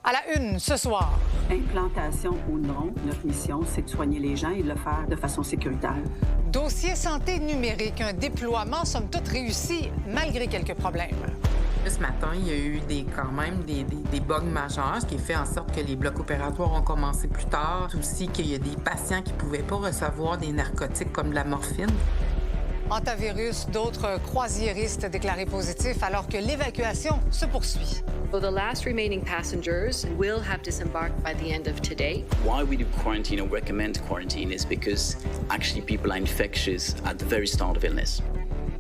À la une ce soir. Implantation ou non, notre mission, c'est de soigner les gens et de le faire de façon sécuritaire. Dossier santé numérique, un déploiement somme toute réussi malgré quelques problèmes. Ce matin, il y a eu quand même des bugs majeurs, ce qui fait en sorte que les blocs opératoires ont commencé plus tard. Aussi qu'il y a des patients qui ne pouvaient pas recevoir des narcotiques comme de la morphine. Hantavirus, d'autres croisiéristes déclarés positifs alors que l'évacuation se poursuit. So the last remaining passengers will have disembarked by the end of today. Why we do quarantine or recommend quarantine is because actually people are infectious at the very start of illness.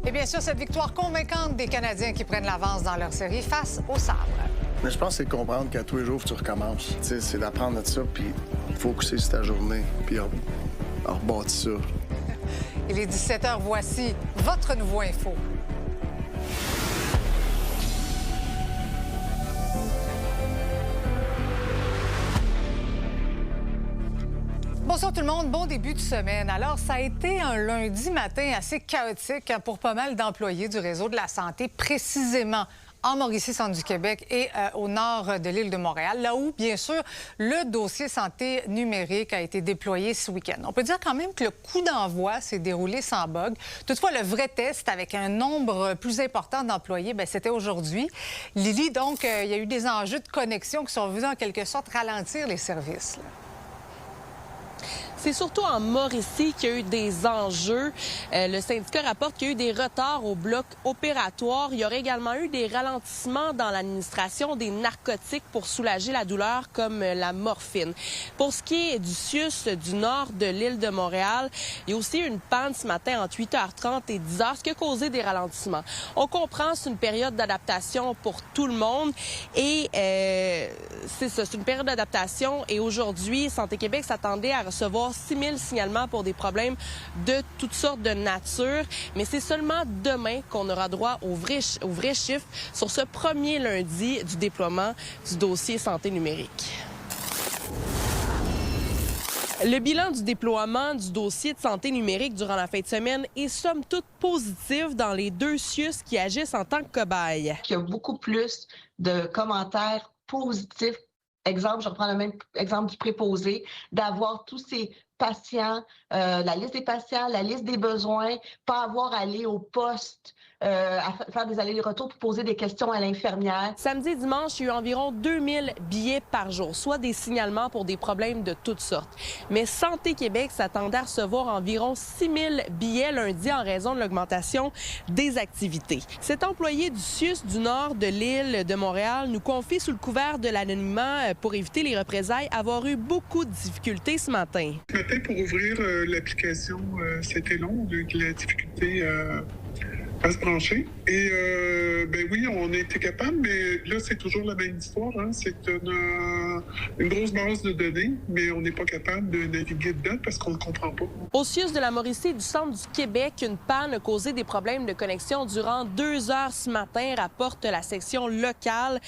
Et bien sûr, cette victoire convaincante des Canadiens qui prennent l'avance dans leur série face au Sabre. Mais je pense que c'est de comprendre qu'à tous les jours, tu recommences. Tu sais, c'est d'apprendre de ça, puis focuser sur ta journée, puis rebâtir ça. Il est 17h, voici votre nouveau info. Bonsoir tout le monde, bon début de semaine. Alors, ça a été un lundi matin assez chaotique pour pas mal d'employés du réseau de la santé, précisément en Mauricie-Centre du Québec et au nord de l'île de Montréal, là où, bien sûr, le dossier santé numérique a été déployé ce week-end. On peut dire quand même que le coup d'envoi s'est déroulé sans bug. Toutefois, le vrai test avec un nombre plus important d'employés, c'était aujourd'hui. Lily, donc, il y a eu des enjeux de connexion qui sont venus en quelque sorte ralentir les services, là. C'est surtout en Mauricie qu'il y a eu des enjeux. Le syndicat rapporte qu'il y a eu des retards au bloc opératoire. Il y aurait également eu des ralentissements dans l'administration des narcotiques pour soulager la douleur, comme la morphine. Pour ce qui est du CIUS du nord de l'île de Montréal, il y a aussi eu une panne ce matin entre 8h30 et 10h, ce qui a causé des ralentissements. On comprend, c'est une période d'adaptation pour tout le monde. Et c'est ça, c'est une période d'adaptation. Et aujourd'hui, Santé Québec s'attendait à recevoir 6 000 signalements pour des problèmes de toutes sortes de nature. Mais c'est seulement demain qu'on aura droit aux vrais chiffres sur ce premier lundi du déploiement du dossier santé numérique. Le bilan du déploiement du dossier de santé numérique durant la fin de semaine est somme toute positif dans les deux CIUS qui agissent en tant que cobayes. Il y a beaucoup plus de commentaires positifs. Exemple, je reprends le même exemple du préposé, d'avoir tous ces patients, la liste des patients, la liste des besoins, pas avoir à aller au poste, à faire des allers-retours pour poser des questions à l'infirmière. Samedi et dimanche, il y a eu environ 2000 billets par jour, soit des signalements pour des problèmes de toutes sortes. Mais Santé Québec s'attendait à recevoir environ 6000 billets lundi en raison de l'augmentation des activités. Cet employé du CIUS du nord de l'île de Montréal nous confie sous le couvert de l'anonymat pour éviter les représailles avoir eu beaucoup de difficultés ce matin. Ce matin, pour ouvrir l'application, c'était long, la difficulté à se brancher. Et ben oui, on a été capable, mais là, c'est toujours la même histoire. Hein? C'est une grosse base de données, mais on n'est pas capable de naviguer dedans parce qu'on ne comprend pas. Au CIUS de la Mauricie et du centre du Québec, une panne a causé des problèmes de connexion durant 2 heures ce matin, rapporte la section locale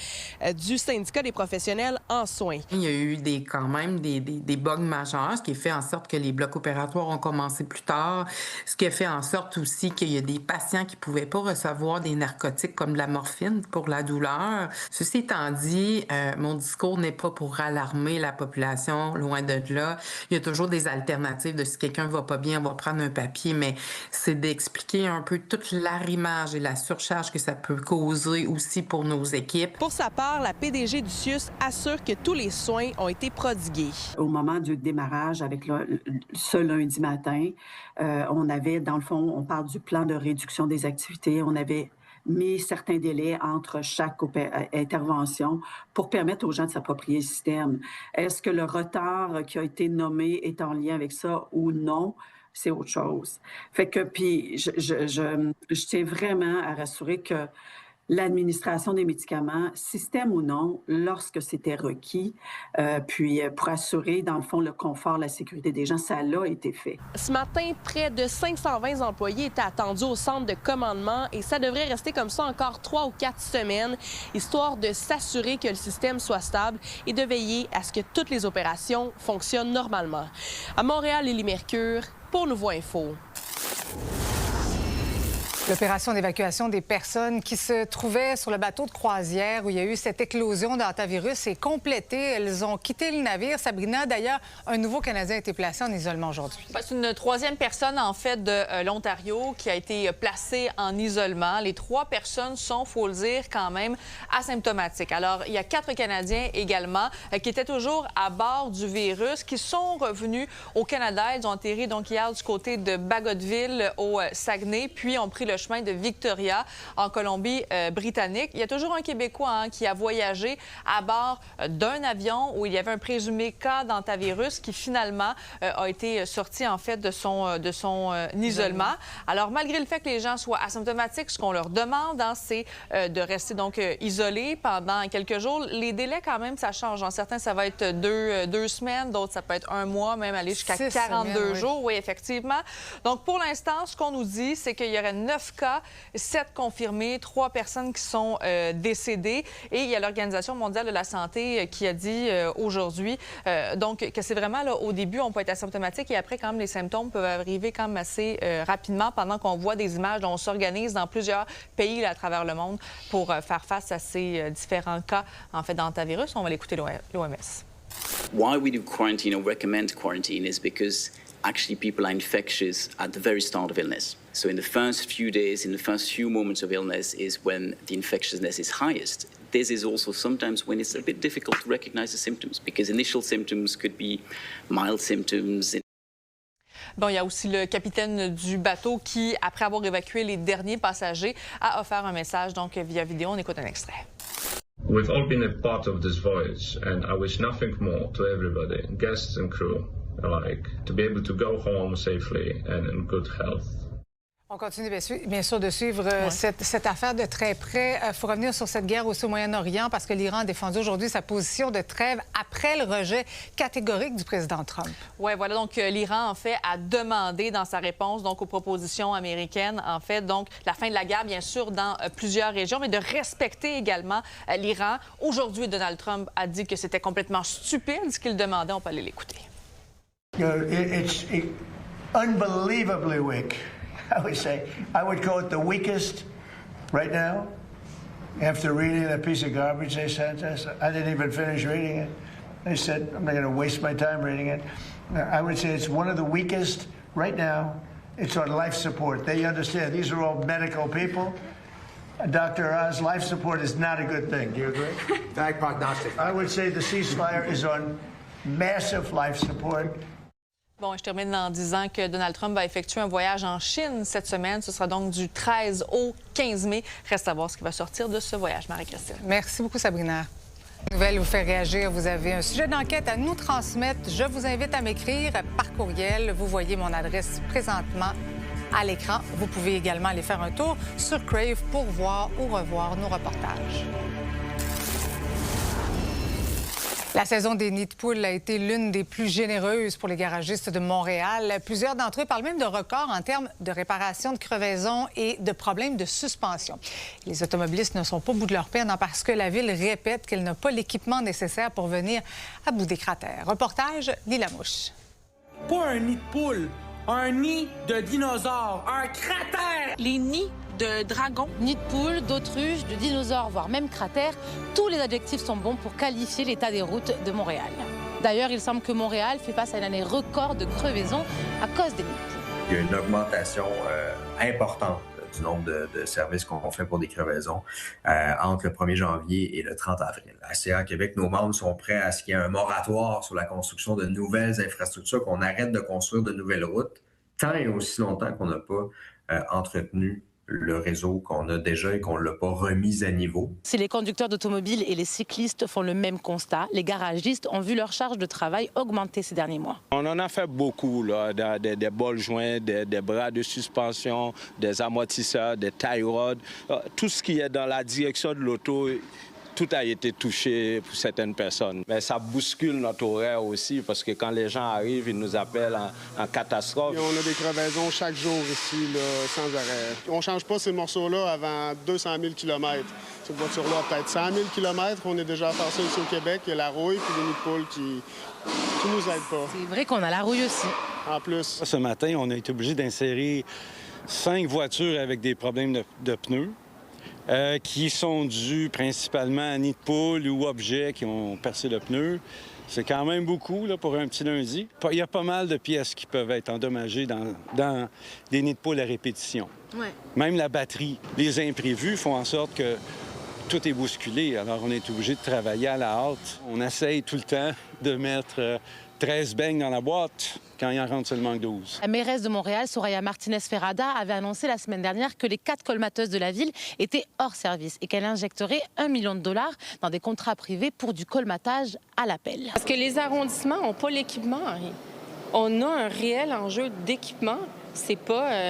du syndicat des professionnels en soins. Il y a eu quand même des bugs majeurs, ce qui a fait en sorte que les blocs opératoires ont commencé plus tard, ce qui a fait en sorte aussi qu'il y a des patients qui ne pouvaient pas recevoir des narcotiques comme de la morphine pour la douleur. Ceci étant dit, mon discours n'est pas pour alarmer la population, loin de là. Il y a toujours des alternatives de si quelqu'un va pas bien, on va prendre un papier, mais c'est d'expliquer un peu toute l'arrimage et la surcharge que ça peut causer aussi pour nos équipes. Pour sa part, la PDG du CIUS assure que tous les soins ont été prodigués. Au moment du démarrage, avec ce lundi matin, on avait, dans le fond, on parle du plan de réduction des activités. On avait mis certains délais entre chaque intervention pour permettre aux gens de s'approprier le système. Est-ce que le retard qui a été nommé est en lien avec ça ou non? C'est autre chose. Fait que, puis, je tiens vraiment à rassurer que l'administration des médicaments, système ou non, lorsque c'était requis, puis pour assurer, dans le fond, le confort, la sécurité des gens, ça a été fait. Ce matin, près de 520 employés étaient attendus au centre de commandement et ça devrait rester comme ça encore 3 ou 4 semaines, histoire de s'assurer que le système soit stable et de veiller à ce que toutes les opérations fonctionnent normalement. À Montréal, Élie Mercure, pour Nouveau Info. L'opération d'évacuation des personnes qui se trouvaient sur le bateau de croisière où il y a eu cette éclosion d'hantavirus est complétée. Elles ont quitté le navire. Sabrina, d'ailleurs, un nouveau Canadien a été placé en isolement aujourd'hui. C'est une troisième personne, en fait, de l'Ontario qui a été placée en isolement. Les 3 personnes sont, il faut le dire, quand même asymptomatiques. Alors, il y a 4 Canadiens également qui étaient toujours à bord du virus, qui sont revenus au Canada. Ils ont atterri donc hier du côté de Bagotville au Saguenay, puis ont pris le chemin de Victoria en Colombie-Britannique. Il y a toujours un Québécois qui a voyagé à bord d'un avion où il y avait un présumé cas d'hantavirus qui finalement a été sorti en fait de son isolement. Alors malgré le fait que les gens soient asymptomatiques, ce qu'on leur demande, c'est de rester donc isolés pendant quelques jours. Les délais quand même, ça change. En certains, ça va être 2 semaines, d'autres, ça peut être 1 mois, même aller jusqu'à 42 jours. Oui, effectivement. Donc pour l'instant, ce qu'on nous dit, c'est qu'il y aurait 9 cas, 7 confirmés, 3 personnes qui sont décédées. Et il y a l'Organisation mondiale de la santé qui a dit aujourd'hui donc que c'est vraiment là, au début, on peut être asymptomatique et après, quand même, les symptômes peuvent arriver quand même assez rapidement pendant qu'on voit des images dont on s'organise dans plusieurs pays là, à travers le monde pour faire face à ces différents cas en fait d'hantavirus. On va l'écouter l'OMS. Why we do quarantine or recommend quarantine is because actually people are infectious at the very start of illness. So in the first few days, in the first few moments of illness is when the infectiousness is highest. This is also sometimes when it's a bit difficult to recognize the symptoms because initial symptoms could be mild symptoms. Bon, il y a aussi le capitaine du bateau qui, après avoir évacué les derniers passagers, a offert un message donc via vidéo. On écoute un extrait. We've all been a part of this voyage, and I wish nothing more to everybody, guests and crew alike, to be able to go home safely and in good health. On continue bien sûr de suivre cette affaire de très près. Il faut revenir sur cette guerre aussi au Moyen-Orient parce que l'Iran a défendu aujourd'hui sa position de trêve après le rejet catégorique du président Trump. Oui, voilà. Donc, l'Iran, en fait, a demandé dans sa réponse donc aux propositions américaines, en fait, donc la fin de la guerre, bien sûr, dans plusieurs régions, mais de respecter également l'Iran. Aujourd'hui, Donald Trump a dit que c'était complètement stupide ce qu'il demandait. On peut aller l'écouter. It's unbelievably weak. I would say, I would call it the weakest right now. After reading that piece of garbage they sent us, I didn't even finish reading it. They said, I'm not going to waste my time reading it. I would say it's one of the weakest right now. It's on life support. They understand. These are all medical people. Dr. Oz, life support is not a good thing. Do you agree? Bad prognostic. I would say the ceasefire is on massive life support. Bon, je termine en disant que Donald Trump va effectuer un voyage en Chine cette semaine. Ce sera donc du 13 au 15 mai. Reste à voir ce qui va sortir de ce voyage, Marie-Christine. Merci beaucoup, Sabrina. Nouvelle vous fait réagir. Vous avez un sujet d'enquête à nous transmettre. Je vous invite à m'écrire par courriel. Vous voyez mon adresse présentement à l'écran. Vous pouvez également aller faire un tour sur Crave pour voir ou revoir nos reportages. La saison des nids de poules a été l'une des plus généreuses pour les garagistes de Montréal. Plusieurs d'entre eux parlent même de records en termes de réparation de crevaisons et de problèmes de suspension. Les automobilistes ne sont pas au bout de leur peine parce que la Ville répète qu'elle n'a pas l'équipement nécessaire pour venir à bout des cratères. Reportage, Lila Mouche. Pas un nid de poule, un nid de dinosaure, un cratère! Les nids de dragons, nids de poules, d'autruches, de dinosaures, voire même cratères, tous les adjectifs sont bons pour qualifier l'état des routes de Montréal. D'ailleurs, il semble que Montréal fait face à une année record de crevaisons à cause des nids de poules. Il y a une augmentation importante du nombre de services qu'on fait pour des crevaisons entre le 1er janvier et le 30 avril. À CA Québec, nos membres sont prêts à ce qu'il y ait un moratoire sur la construction de nouvelles infrastructures, qu'on arrête de construire de nouvelles routes, tant et aussi longtemps qu'on n'a pas entretenu le réseau qu'on a déjà et qu'on ne l'a pas remis à niveau. Si les conducteurs d'automobiles et les cyclistes font le même constat, les garagistes ont vu leur charge de travail augmenter ces derniers mois. On en a fait beaucoup, là, des bols joints, des bras de suspension, des amortisseurs, des tie rods, tout ce qui est dans la direction de l'auto. Tout a été touché pour certaines personnes. Mais ça bouscule notre horaire aussi parce que quand les gens arrivent, ils nous appellent en catastrophe. Et on a des crevaisons chaque jour ici, là, sans arrêt. On ne change pas ces morceaux-là avant 200 000 km. Cette voiture-là a peut-être 100 000 km. On est déjà à faire ça ici au Québec. Il y a la rouille puis les nids de poules qui nous aident pas. C'est vrai qu'on a la rouille aussi. En plus. Ce matin, on a été obligé d'insérer 5 voitures avec des problèmes de pneus qui sont dus principalement à nids de poules ou objets qui ont percé le pneu. C'est quand même beaucoup là, pour un petit lundi. Il y a pas mal de pièces qui peuvent être endommagées dans des nids de poules à répétition. Ouais. Même la batterie. Les imprévus font en sorte que tout est bousculé. Alors, on est obligé de travailler à la hâte. On essaye tout le temps de mettre 13 beignes dans la boîte quand il en rentre seulement 12. La mairesse de Montréal, Soraya Martinez-Ferrada, avait annoncé la semaine dernière que les 4 colmateuses de la ville étaient hors service et qu'elle injecterait $1 million dans des contrats privés pour du colmatage à l'appel. Parce que les arrondissements n'ont pas l'équipement, Henri. On a un réel enjeu d'équipement. C'est pas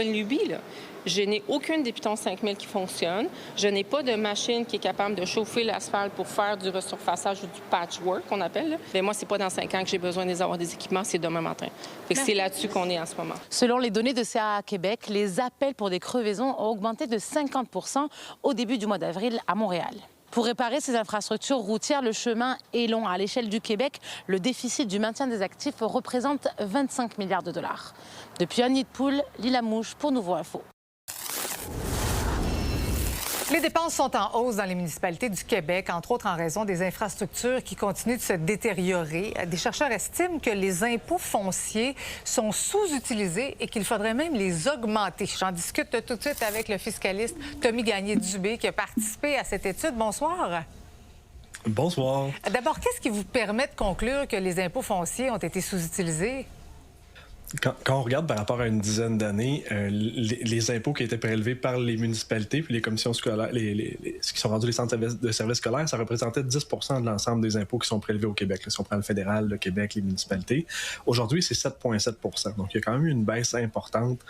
une lubie, là. Je n'ai aucune des Python 5000 qui fonctionne. Je n'ai pas de machine qui est capable de chauffer l'asphalte pour faire du resurfaçage ou du patchwork, qu'on appelle. Mais moi, c'est pas dans 5 ans que j'ai besoin d'avoir des équipements, c'est demain matin. Fait que c'est là-dessus qu'on est en ce moment. Selon les données de CAA Québec, les appels pour des crevaisons ont augmenté de 50% au début du mois d'avril à Montréal. Pour réparer ces infrastructures routières, le chemin est long. À l'échelle du Québec, le déficit du maintien des actifs représente 25 milliards de dollars. Depuis un nid de poule, Lila Mouche pour Nouveau Info. Les dépenses sont en hausse dans les municipalités du Québec, entre autres en raison des infrastructures qui continuent de se détériorer. Des chercheurs estiment que les impôts fonciers sont sous-utilisés et qu'il faudrait même les augmenter. J'en discute tout de suite avec le fiscaliste Tommy Gagné-Dubé qui a participé à cette étude. Bonsoir. Bonsoir. D'abord, qu'est-ce qui vous permet de conclure que les impôts fonciers ont été sous-utilisés? Quand on regarde par rapport à une dizaine d'années, les impôts qui étaient prélevés par les municipalités puis les commissions scolaires, ce qui sont rendus les centres de services scolaires, ça représentait 10 de l'ensemble des impôts qui sont prélevés au Québec. Là, si on prend le fédéral, le Québec, les municipalités. Aujourd'hui, c'est 7,7 Donc, il y a quand même eu une baisse importante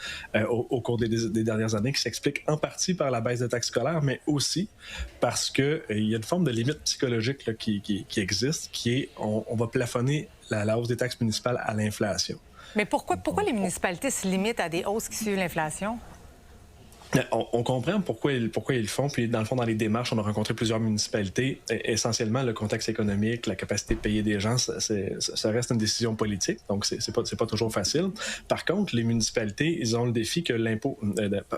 au cours des dernières années qui s'explique en partie par la baisse des taxes scolaires, mais aussi parce qu'il y a une forme de limite psychologique là, qui existe, qui est on va plafonner la hausse des taxes municipales à l'inflation. Mais pourquoi les municipalités se limitent à des hausses qui suivent l'inflation? On comprend pourquoi ils le font. Puis, dans le fond, dans les démarches, on a rencontré plusieurs municipalités. Essentiellement, le contexte économique, la capacité de payer des gens, ça reste une décision politique. Donc, c'est pas toujours facile. Par contre, les municipalités, ils ont le défi que l'impôt,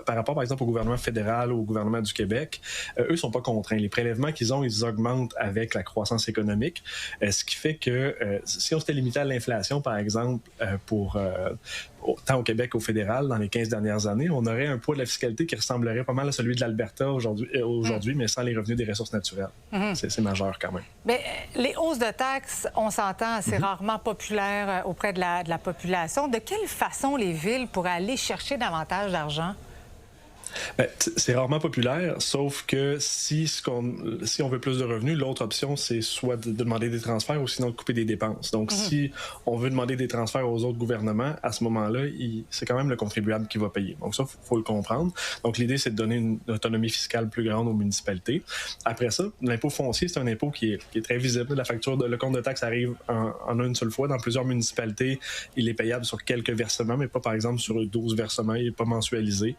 par rapport, par exemple, au gouvernement fédéral ou au gouvernement du Québec, eux sont pas contraints. Les prélèvements qu'ils ont, ils augmentent avec la croissance économique. Ce qui fait que si on s'était limité à l'inflation, par exemple, tant au Québec qu'au fédéral, dans les 15 dernières années, on aurait un poids de la fiscalité qui ressemblerait pas mal à celui de l'Alberta aujourd'hui, mais sans les revenus des ressources naturelles. C'est majeur quand même. Mais les hausses de taxes, on s'entend, c'est rarement populaire auprès de la population. De quelle façon les villes pourraient aller chercher davantage d'argent? Bien, c'est rarement populaire, sauf que si on veut plus de revenus, l'autre option, c'est soit de demander des transferts ou sinon de couper des dépenses. Donc, si on veut demander des transferts aux autres gouvernements, à ce moment-là, c'est quand même le contribuable qui va payer. Donc, ça, il faut le comprendre. Donc, l'idée, c'est de donner une autonomie fiscale plus grande aux municipalités. Après ça, l'impôt foncier, c'est un impôt qui est très visible. La facture, le compte de taxe arrive en une seule fois. Dans plusieurs municipalités, il est payable sur quelques versements, mais pas, par exemple, sur 12 versements. Il n'est pas mensualisé.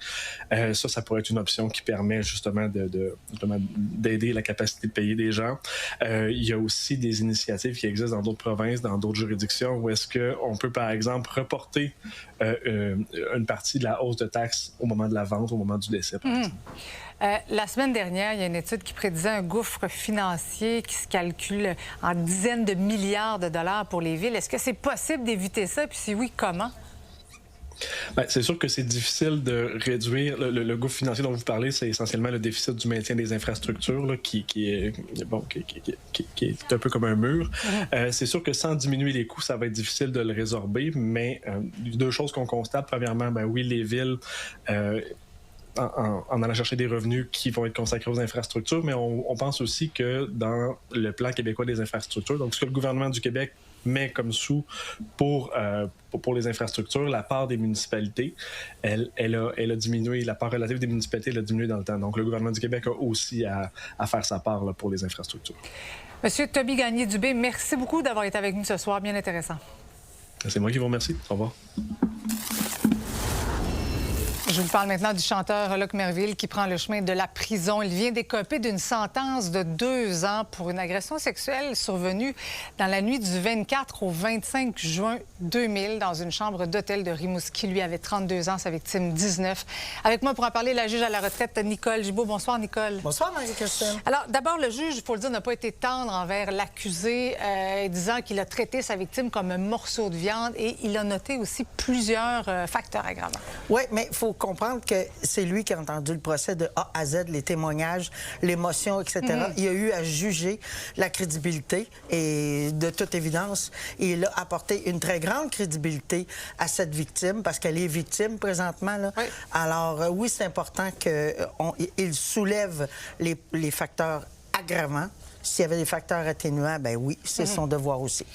Ça pourrait être une option qui permet justement d'aider la capacité de payer des gens. Il y a aussi des initiatives qui existent dans d'autres provinces, dans d'autres juridictions, où est-ce qu'on peut, par exemple, reporter une partie de la hausse de taxes au moment de la vente, au moment du décès, par exemple. La semaine dernière, il y a une étude qui prédisait un gouffre financier qui se calcule en dizaines de milliards de dollars pour les villes. Est-ce que c'est possible d'éviter ça? Puis si oui, comment? Bien, c'est sûr que c'est difficile de réduire. Le gouffre financier dont vous parlez, c'est essentiellement le déficit du maintien des infrastructures là, qui est un peu comme un mur. C'est sûr que sans diminuer les coûts, ça va être difficile de le résorber, mais deux choses qu'on constate. Premièrement, oui, les villes... en allant chercher des revenus qui vont être consacrés aux infrastructures, mais on pense aussi que dans le plan québécois des infrastructures, donc ce que le gouvernement du Québec met comme sous pour les infrastructures, la part des municipalités, elle a diminué, la part relative des municipalités, elle a diminué dans le temps. Donc le gouvernement du Québec a aussi à faire sa part là, pour les infrastructures. Monsieur Tommy Gagné-Dubé, merci beaucoup d'avoir été avec nous ce soir, bien intéressant. C'est moi qui vous remercie. Au revoir. Je vous parle maintenant du chanteur Luc Merville qui prend le chemin de la prison. Il vient d'écoper d'une sentence de 2 ans pour une agression sexuelle survenue dans la nuit du 24 au 25 juin 2000 dans une chambre d'hôtel de Rimouski. Lui avait 32 ans, sa victime 19. Avec moi pour en parler, la juge à la retraite, Nicole Gibault. Bonsoir, Nicole. Bonsoir, Marie-Christine. Alors, d'abord, le juge, il faut le dire, n'a pas été tendre envers l'accusé, disant qu'il a traité sa victime comme un morceau de viande et il a noté aussi plusieurs facteurs aggravants. Oui, mais il faut comprendre que c'est lui qui a entendu le procès de A à Z, les témoignages, l'émotion, etc. Il a eu à juger la crédibilité et, de toute évidence, il a apporté une très grande crédibilité à cette victime parce qu'elle est victime présentement. Là. Oui. Alors, oui, c'est important qu'il soulève les facteurs aggravants. S'il y avait des facteurs atténuants, ben oui, c'est son devoir aussi.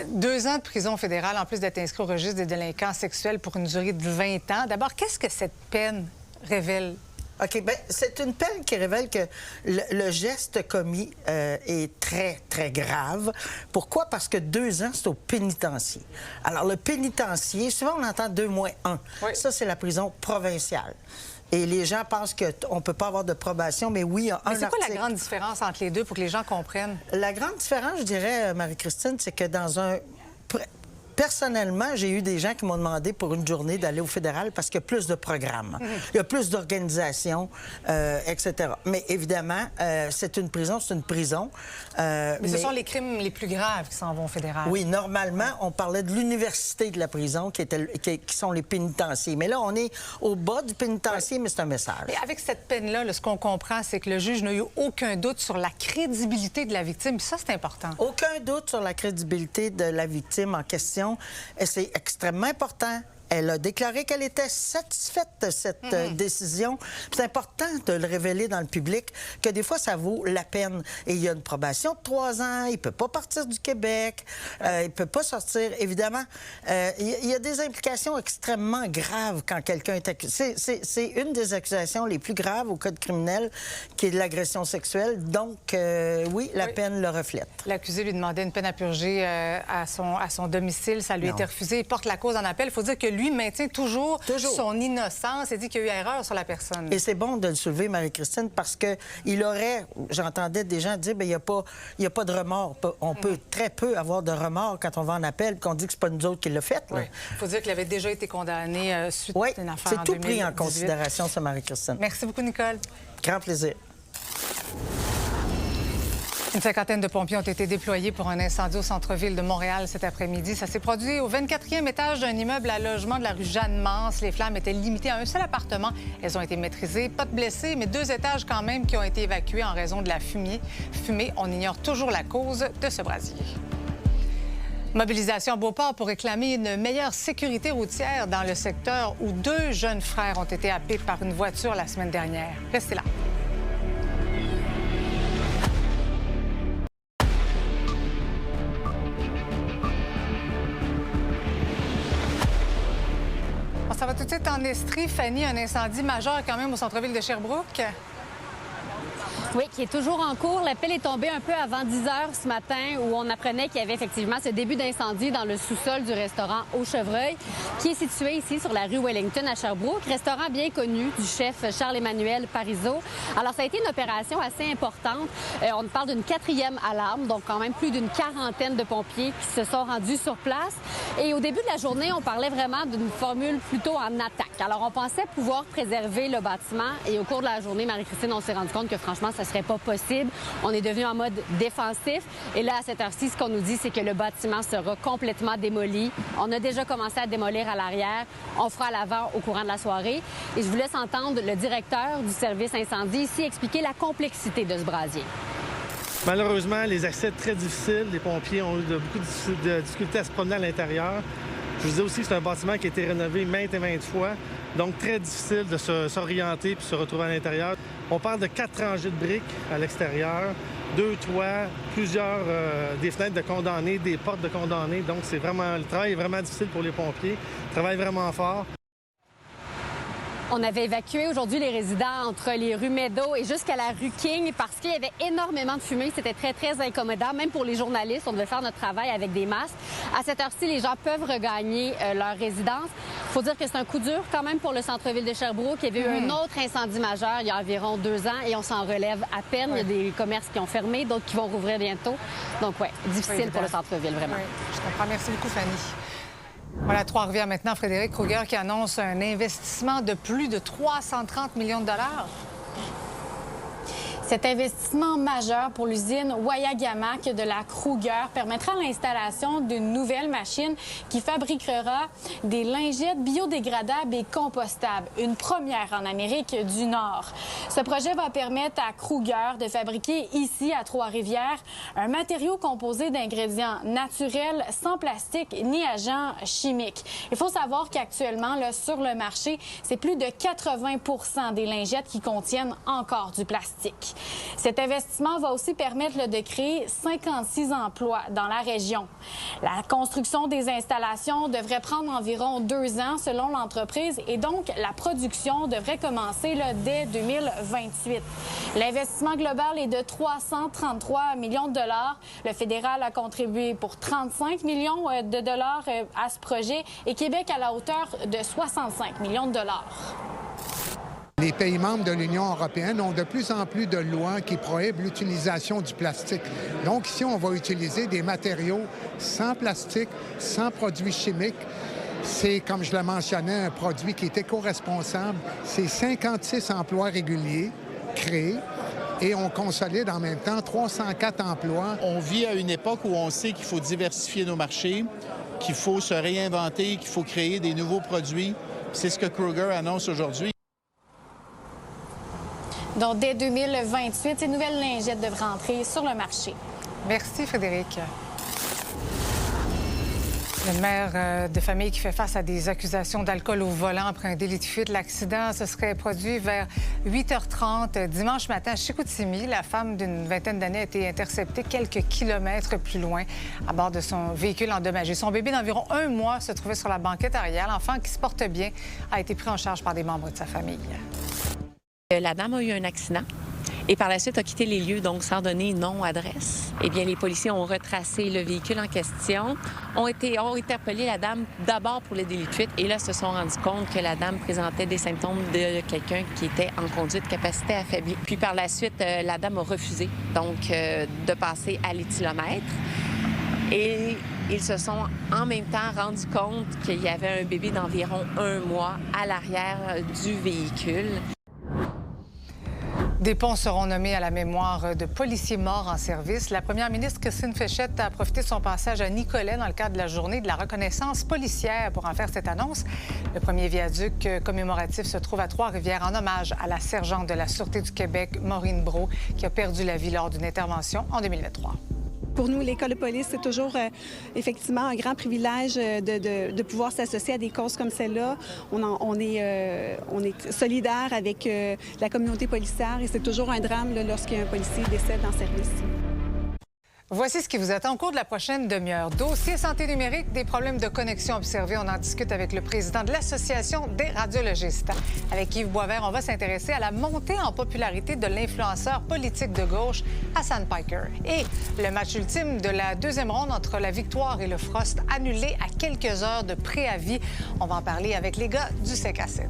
2 ans de prison fédérale, en plus d'être inscrit au registre des délinquants sexuels pour une durée de 20 ans. D'abord, qu'est-ce que cette peine révèle? OK, bien, c'est une peine qui révèle que le geste commis est très, très grave. Pourquoi? Parce que 2 ans, c'est au pénitencier. Alors, le pénitencier, souvent, on entend 2-1. Oui. Ça, c'est la prison provinciale. Et les gens pensent qu'on ne peut pas avoir de probation, mais oui, il y a un article. Mais c'est quoi la grande différence entre les deux pour que les gens comprennent? La grande différence, je dirais, Marie-Christine, c'est que dans un... Personnellement, j'ai eu des gens qui m'ont demandé pour une journée d'aller au fédéral parce qu'il y a plus de programmes, il y a plus d'organisations, etc. Mais évidemment, c'est une prison, c'est une prison. Mais ce sont les crimes les plus graves qui s'en vont au fédéral. Oui, normalement, on parlait de l'université de la prison qui sont les pénitenciers. Mais là, on est au bas du pénitencier, mais c'est un message. Mais avec cette peine-là, ce qu'on comprend, c'est que le juge n'a eu aucun doute sur la crédibilité de la victime. Ça, c'est important. Aucun doute sur la crédibilité de la victime en question. Et c'est extrêmement important. Elle a déclaré qu'elle était satisfaite de cette décision. C'est important de le révéler dans le public, que des fois, ça vaut la peine. Et il y a une probation de 3 ans, il ne peut pas partir du Québec, il ne peut pas sortir. Évidemment, il y a des implications extrêmement graves quand quelqu'un est accusé. C'est une des accusations les plus graves au code criminel, qui est de l'agression sexuelle. Donc, oui, la peine le reflète. L'accusé lui demandait une peine à purger à son domicile. Ça lui a été refusé. Il porte la cause en appel. Il faut dire que lui maintient toujours son innocence et dit qu'il y a eu erreur sur la personne. Et c'est bon de le soulever, Marie-Christine, parce qu'il aurait, j'entendais des gens dire, bien, il n'y a pas de remords. On peut très peu avoir de remords quand on va en appel, qu'on dit que c'est pas nous autres qui l'a fait. Il faut dire qu'il avait déjà été condamné suite à une affaire en 2018. C'est tout pris en considération, ça, Marie-Christine. Merci beaucoup, Nicole. Grand plaisir. Une 50aine de pompiers ont été déployés pour un incendie au centre-ville de Montréal cet après-midi. Ça s'est produit au 24e étage d'un immeuble à logement de la rue Jeanne-Mance. Les flammes étaient limitées à un seul appartement. Elles ont été maîtrisées. Pas de blessés, mais 2 étages quand même qui ont été évacués en raison de la fumée. On ignore toujours la cause de ce brasier. Mobilisation à Beauport pour réclamer une meilleure sécurité routière dans le secteur où 2 jeunes frères ont été happés par une voiture la semaine dernière. Restez là. Ça va tout de suite en Estrie. Fanny, un incendie majeur quand même au centre-ville de Sherbrooke. Oui, qui est toujours en cours. L'appel est tombé un peu avant 10 heures ce matin où on apprenait qu'il y avait effectivement ce début d'incendie dans le sous-sol du restaurant Au Chevreuil qui est situé ici sur la rue Wellington à Sherbrooke. Restaurant bien connu du chef Charles-Emmanuel Parizeau. Alors, ça a été une opération assez importante. On parle d'une 4e alarme, donc quand même plus d'une 40aine de pompiers qui se sont rendus sur place. Et au début de la journée, on parlait vraiment d'une formule plutôt en attaque. Alors, on pensait pouvoir préserver le bâtiment et au cours de la journée, Marie-Christine, on s'est rendu compte que franchement, ça serait pas possible. On est devenu en mode défensif. Et là, à cette heure-ci, ce qu'on nous dit, c'est que le bâtiment sera complètement démoli. On a déjà commencé à démolir à l'arrière. On fera à l'avant au courant de la soirée. Et je vous laisse entendre le directeur du service incendie ici expliquer la complexité de ce brasier. Malheureusement, les accès très difficiles. Les pompiers ont eu beaucoup de difficultés à se promener à l'intérieur. Je vous disais aussi que c'est un bâtiment qui a été rénové maintes et maintes fois. Donc, très difficile de s'orienter puis se retrouver à l'intérieur. On parle de 4 rangées de briques à l'extérieur, 2 toits, plusieurs des fenêtres de condamnés, des portes de condamnés. Donc, le travail est vraiment difficile pour les pompiers. Ils travaillent vraiment fort. On avait évacué aujourd'hui les résidents entre les rues Meadow et jusqu'à la rue King parce qu'il y avait énormément de fumée. C'était très, très incommodant. Même pour les journalistes, on devait faire notre travail avec des masques. À cette heure-ci, les gens peuvent regagner leur résidence. Il faut dire que c'est un coup dur quand même pour le centre-ville de Sherbrooke. Il y avait eu un autre incendie majeur il y a environ 2 ans et on s'en relève à peine. Il y a des commerces qui ont fermé, d'autres qui vont rouvrir bientôt. Donc, difficile pour le centre-ville, vraiment. Je comprends. Merci beaucoup, Fanny. Voilà, Trois-Rivières maintenant, Frédéric Kruger qui annonce un investissement de plus de 330 millions de dollars. Cet investissement majeur pour l'usine Wayagamack de la Kruger permettra l'installation d'une nouvelle machine qui fabriquera des lingettes biodégradables et compostables, une première en Amérique du Nord. Ce projet va permettre à Kruger de fabriquer ici, à Trois-Rivières, un matériau composé d'ingrédients naturels, sans plastique ni agents chimiques. Il faut savoir qu'actuellement, sur le marché, c'est plus de 80 des lingettes qui contiennent encore du plastique. Cet investissement va aussi permettre de créer 56 emplois dans la région. La construction des installations devrait prendre environ 2 ans selon l'entreprise et donc la production devrait commencer dès 2028. L'investissement global est de 333 millions de dollars. Le fédéral a contribué pour 35 millions de dollars à ce projet et Québec à la hauteur de 65 millions de dollars. Les pays membres de l'Union européenne ont de plus en plus de lois qui prohibent l'utilisation du plastique. Donc ici, on va utiliser des matériaux sans plastique, sans produits chimiques. C'est, comme je le mentionnais, un produit qui est éco-responsable. C'est 56 emplois réguliers créés. Et on consolide en même temps 304 emplois. On vit à une époque où on sait qu'il faut diversifier nos marchés, qu'il faut se réinventer, qu'il faut créer des nouveaux produits. C'est ce que Kruger annonce aujourd'hui. Donc, dès 2028, ces nouvelles lingettes devraient entrer sur le marché. Merci, Frédéric. Le mère de famille qui fait face à des accusations d'alcool au volant après un délit de fuite. L'accident se serait produit vers 8h30 dimanche matin à Chicoutimi. La femme d'une vingtaine d'années a été interceptée quelques kilomètres plus loin à bord de son véhicule endommagé. Son bébé d'environ 1 mois se trouvait sur la banquette arrière. L'enfant, qui se porte bien, a été pris en charge par des membres de sa famille. La dame a eu un accident et par la suite a quitté les lieux, donc sans donner nom, adresse. Eh bien, les policiers ont retracé le véhicule en question, ont interpellé la dame d'abord pour le délit de fuite et là se sont rendus compte que la dame présentait des symptômes de quelqu'un qui était en conduite capacité affaiblie. Puis par la suite, la dame a refusé donc de passer à l'éthylomètre. Et ils se sont en même temps rendus compte qu'il y avait un bébé d'environ 1 mois à l'arrière du véhicule. Des ponts seront nommés à la mémoire de policiers morts en service. La première ministre Christine Fréchette a profité de son passage à Nicolet dans le cadre de la journée de la reconnaissance policière pour en faire cette annonce. Le premier viaduc commémoratif se trouve à Trois-Rivières en hommage à la sergente de la Sûreté du Québec, Maureen Brault, qui a perdu la vie lors d'une intervention en 2023. Pour nous, l'École de police, c'est toujours effectivement un grand privilège de pouvoir s'associer à des causes comme celle-là. On est solidaire avec la communauté policière et c'est toujours un drame lorsqu'un policier décède en service. Voici ce qui vous attend au cours de la prochaine demi-heure. Dossier santé numérique, des problèmes de connexion observés. On en discute avec le président de l'Association des radiologistes. Avec Yves Boisvert, on va s'intéresser à la montée en popularité de l'influenceur politique de gauche Hassan Piker. Et le match ultime de la deuxième ronde entre la Victoire et le Frost, annulé à quelques heures de préavis. On va en parler avec les gars du CK7.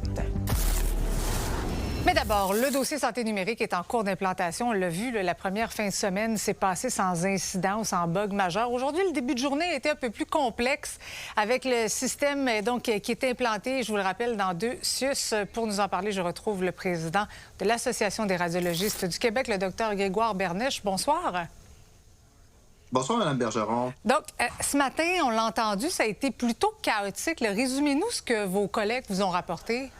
Mais d'abord, le dossier santé numérique est en cours d'implantation. On l'a vu, la première fin de semaine s'est passée sans incident ou sans bug majeur. Aujourd'hui, le début de journée a été un peu plus complexe avec le système qui est implanté, je vous le rappelle, dans 2 CIUS. Pour nous en parler, je retrouve le président de l'Association des radiologistes du Québec, le Dr Grégoire Bernèche. Bonsoir. Bonsoir, Mme Bergeron. Donc, ce matin, on l'a entendu, ça a été plutôt chaotique. Résumez-nous ce que vos collègues vous ont rapporté.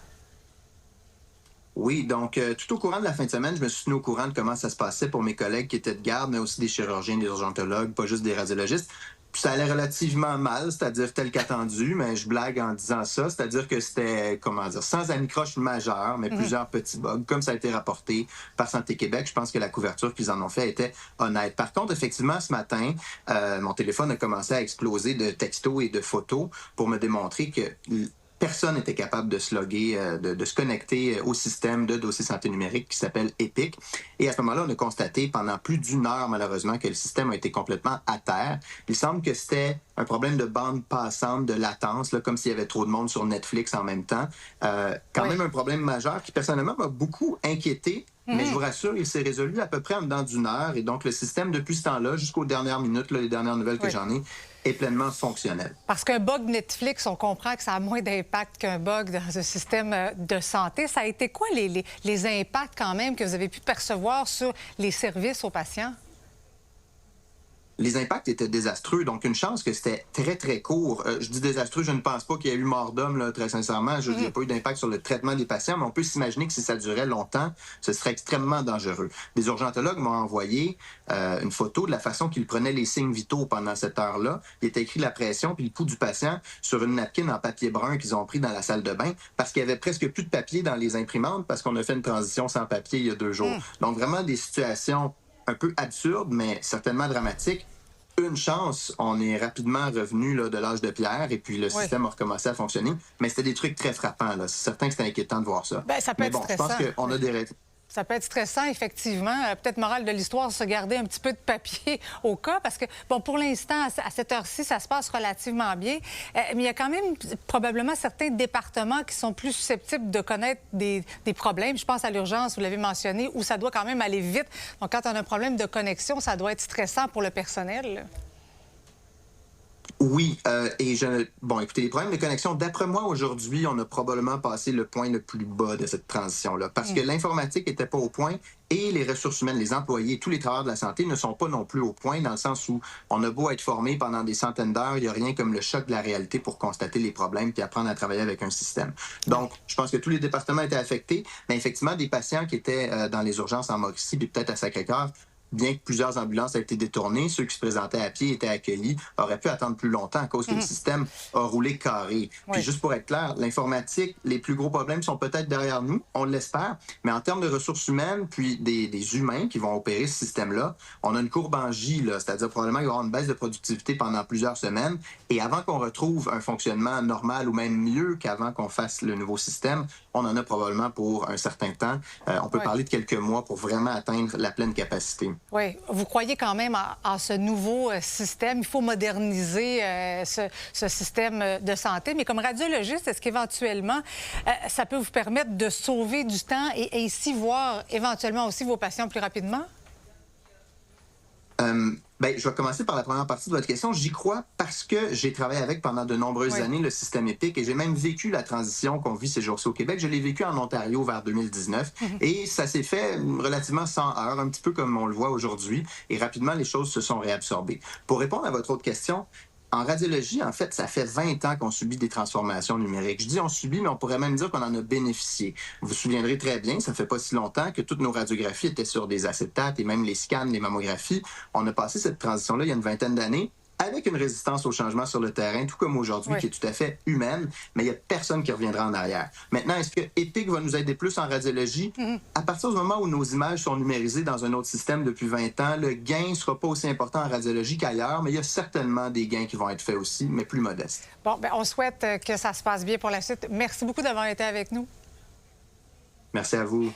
Oui, donc tout au courant de la fin de semaine, je me suis tenu au courant de comment ça se passait pour mes collègues qui étaient de garde, mais aussi des chirurgiens, des urgentologues, pas juste des radiologistes. Puis ça allait relativement mal, c'est-à-dire tel qu'attendu, mais je blague en disant ça, c'est-à-dire que c'était, sans anicroche majeure, mais plusieurs petits bugs, comme ça a été rapporté par Santé Québec. Je pense que la couverture qu'ils en ont fait était honnête. Par contre, effectivement, ce matin, mon téléphone a commencé à exploser de textos et de photos pour me démontrer que personne n'était capable de se loguer, de se connecter au système de dossier santé numérique qui s'appelle EPIC. Et à ce moment-là, on a constaté pendant plus d'1 heure, malheureusement, que le système a été complètement à terre. Il semble que c'était un problème de bande passante, de latence, là, comme s'il y avait trop de monde sur Netflix en même temps. Même un problème majeur qui, personnellement, m'a beaucoup inquiété. Mais je vous rassure, il s'est résolu à peu près en dedans d'1 heure. Et donc, le système, depuis ce temps-là, jusqu'aux dernières minutes, là, les dernières nouvelles que j'en ai, est pleinement fonctionnel. Parce qu'un bug Netflix, on comprend que ça a moins d'impact qu'un bug dans un système de santé. Ça a été quoi les impacts quand même que vous avez pu percevoir sur les services aux patients? Les impacts étaient désastreux, donc une chance que c'était très, très court. Je dis désastreux, je ne pense pas qu'il y ait eu mort d'homme, là, très sincèrement. Il n'y a pas eu d'impact sur le traitement des patients, mais on peut s'imaginer que si ça durait longtemps, ce serait extrêmement dangereux. Des urgentologues m'ont envoyé une photo de la façon qu'ils prenaient les signes vitaux pendant cette heure-là. Il était écrit la pression puis le pouls du patient sur une napkin en papier brun qu'ils ont pris dans la salle de bain parce qu'il y avait presque plus de papier dans les imprimantes parce qu'on a fait une transition sans papier il y a 2 jours. Donc vraiment des situations un peu absurde, mais certainement dramatique. Une chance, on est rapidement revenu là, de l'âge de pierre et puis le système a recommencé à fonctionner. Mais c'était des trucs très frappants. C'est certain que c'était inquiétant de voir ça. Bien, ça peut être stressant. Je pense qu'on a des... Ça peut être stressant, effectivement. Peut-être morale de l'histoire, se garder un petit peu de papier au cas, parce que, bon, pour l'instant, à cette heure-ci, ça se passe relativement bien. Mais il y a quand même probablement certains départements qui sont plus susceptibles de connaître des problèmes. Je pense à l'urgence, vous l'avez mentionné, où ça doit quand même aller vite. Donc, quand on a un problème de connexion, ça doit être stressant pour le personnel. Oui, bon, écoutez, les problèmes de connexion, d'après moi, aujourd'hui, on a probablement passé le point le plus bas de cette transition-là, parce que l'informatique n'était pas au point et les ressources humaines, les employés, tous les travailleurs de la santé ne sont pas non plus au point, dans le sens où on a beau être formé pendant des centaines d'heures, il n'y a rien comme le choc de la réalité pour constater les problèmes puis apprendre à travailler avec un système. Donc, je pense que tous les départements étaient affectés, mais effectivement, des patients qui étaient dans les urgences en Mauricie puis peut-être à Sacré-Cœur, bien que plusieurs ambulances aient été détournées, ceux qui se présentaient à pied étaient accueillis, auraient pu attendre plus longtemps à cause que le système a roulé carré. Puis juste pour être clair, l'informatique, les plus gros problèmes sont peut-être derrière nous, on l'espère, mais en termes de ressources humaines, puis des humains qui vont opérer ce système-là, on a une courbe en J, c'est-à-dire probablement qu'il va y avoir une baisse de productivité pendant plusieurs semaines, et avant qu'on retrouve un fonctionnement normal ou même mieux qu'avant qu'on fasse le nouveau système, on en a probablement pour un certain temps. On peut parler de quelques mois pour vraiment atteindre la pleine capacité. Oui. Vous croyez quand même à ce nouveau système. Il faut moderniser ce système de santé. Mais comme radiologiste, est-ce qu'éventuellement, ça peut vous permettre de sauver du temps et ainsi voir éventuellement aussi vos patients plus rapidement? Je vais commencer par la première partie de votre question. J'y crois parce que j'ai travaillé avec pendant de nombreuses années le système EPIC et j'ai même vécu la transition qu'on vit ces jours-ci au Québec. Je l'ai vécu en Ontario vers 2019 et ça s'est fait relativement sans heurts, un petit peu comme on le voit aujourd'hui et rapidement les choses se sont réabsorbées. Pour répondre à votre autre question, en radiologie, en fait, ça fait 20 ans qu'on subit des transformations numériques. Je dis on subit, mais on pourrait même dire qu'on en a bénéficié. Vous vous souviendrez très bien, ça fait pas si longtemps que toutes nos radiographies étaient sur des acétates et même les scans, les mammographies. On a passé cette transition-là il y a une vingtaine d'années avec une résistance au changement sur le terrain, tout comme aujourd'hui, qui est tout à fait humaine, mais il n'y a personne qui reviendra en arrière. Maintenant, est-ce que EPIC va nous aider plus en radiologie? À partir du moment où nos images sont numérisées dans un autre système depuis 20 ans, le gain ne sera pas aussi important en radiologie qu'ailleurs, mais il y a certainement des gains qui vont être faits aussi, mais plus modestes. Bon, on souhaite que ça se passe bien pour la suite. Merci beaucoup d'avoir été avec nous. Merci à vous.